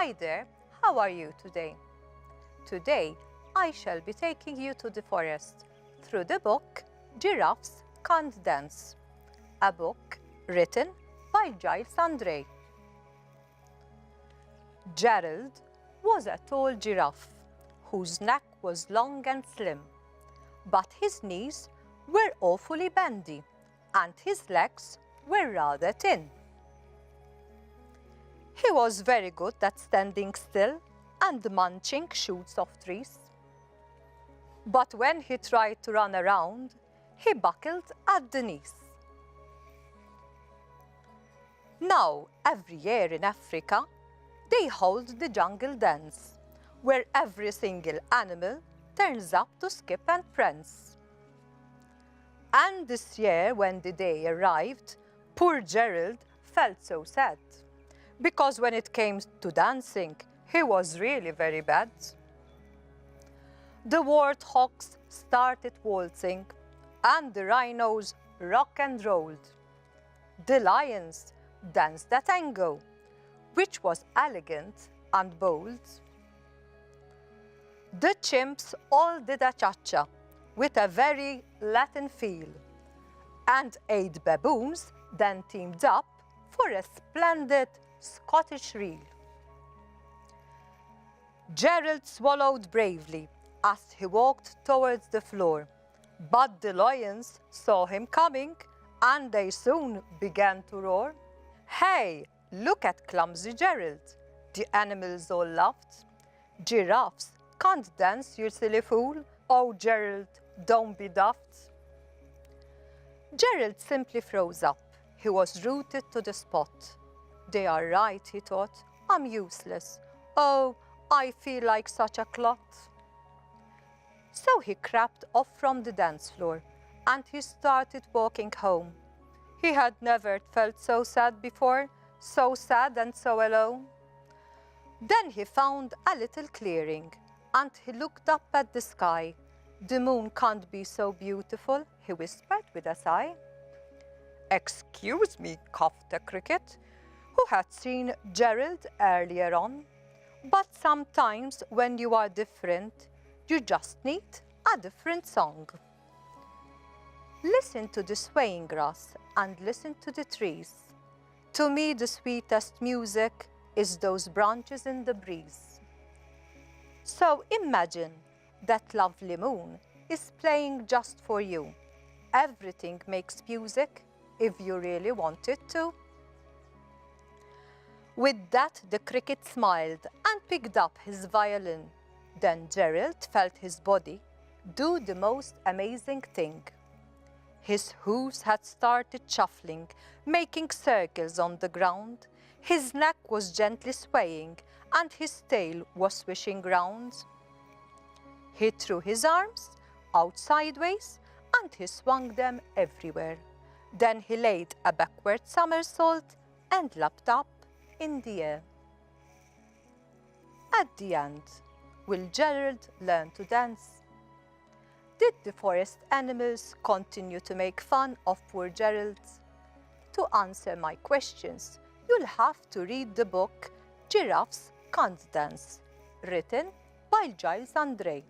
Hi there, how are you today? Today, I shall be taking you to the forest through the book Giraffes Can't Dance, a book written by Giles Andreae. Gerald was a tall giraffe whose neck was long and slim, but his knees were awfully bendy and his legs were rather thin. He was very good at standing still and munching shoots of trees. But when he tried to run around, he buckled at the knees. Now, every year in Africa, they hold the jungle dance, where every single animal turns up to skip and prance. And this year, when the day arrived, poor Gerald felt so sad, because when it came to dancing, he was really very bad. The warthogs started waltzing, and the rhinos rock and rolled. The lions danced a tango, which was elegant and bold. The chimps all did a cha-cha with a very Latin feel, and 8 baboons then teamed up for a splendid Scottish reel. Gerald swallowed bravely as he walked towards the floor, but the lions saw him coming and they soon began to roar. "Hey, look at clumsy Gerald," the animals all laughed. "Giraffes can't dance, you silly fool. Oh, Gerald, don't be daft." Gerald simply froze up. He was rooted to the spot. "They are right," he thought. "I'm useless. Oh, I feel like such a clot." So he crept off from the dance floor and he started walking home. He had never felt so sad before, so sad and so alone. Then he found a little clearing and he looked up at the sky. "The moon can't be so beautiful," he whispered with a sigh. "Excuse me," coughed a cricket, who had seen Gerald earlier on. "But sometimes when you are different, you just need a different song. Listen to the swaying grass and listen to the trees. To me, the sweetest music is those branches in the breeze." So imagine that lovely moon is playing just for you. Everything makes music if you really want it to. With that, the cricket smiled and picked up his violin. Then Gerald felt his body do the most amazing thing. His hooves had started shuffling, making circles on the ground. His neck was gently swaying, and his tail was swishing round. He threw his arms out sideways, and he swung them everywhere. Then he laid a backward somersault and leapt up in the air. At the end, will Gerald learn to dance? Did the forest animals continue to make fun of poor Gerald? To answer my questions, you'll have to read the book Giraffes Can't Dance, written by Giles Andreae.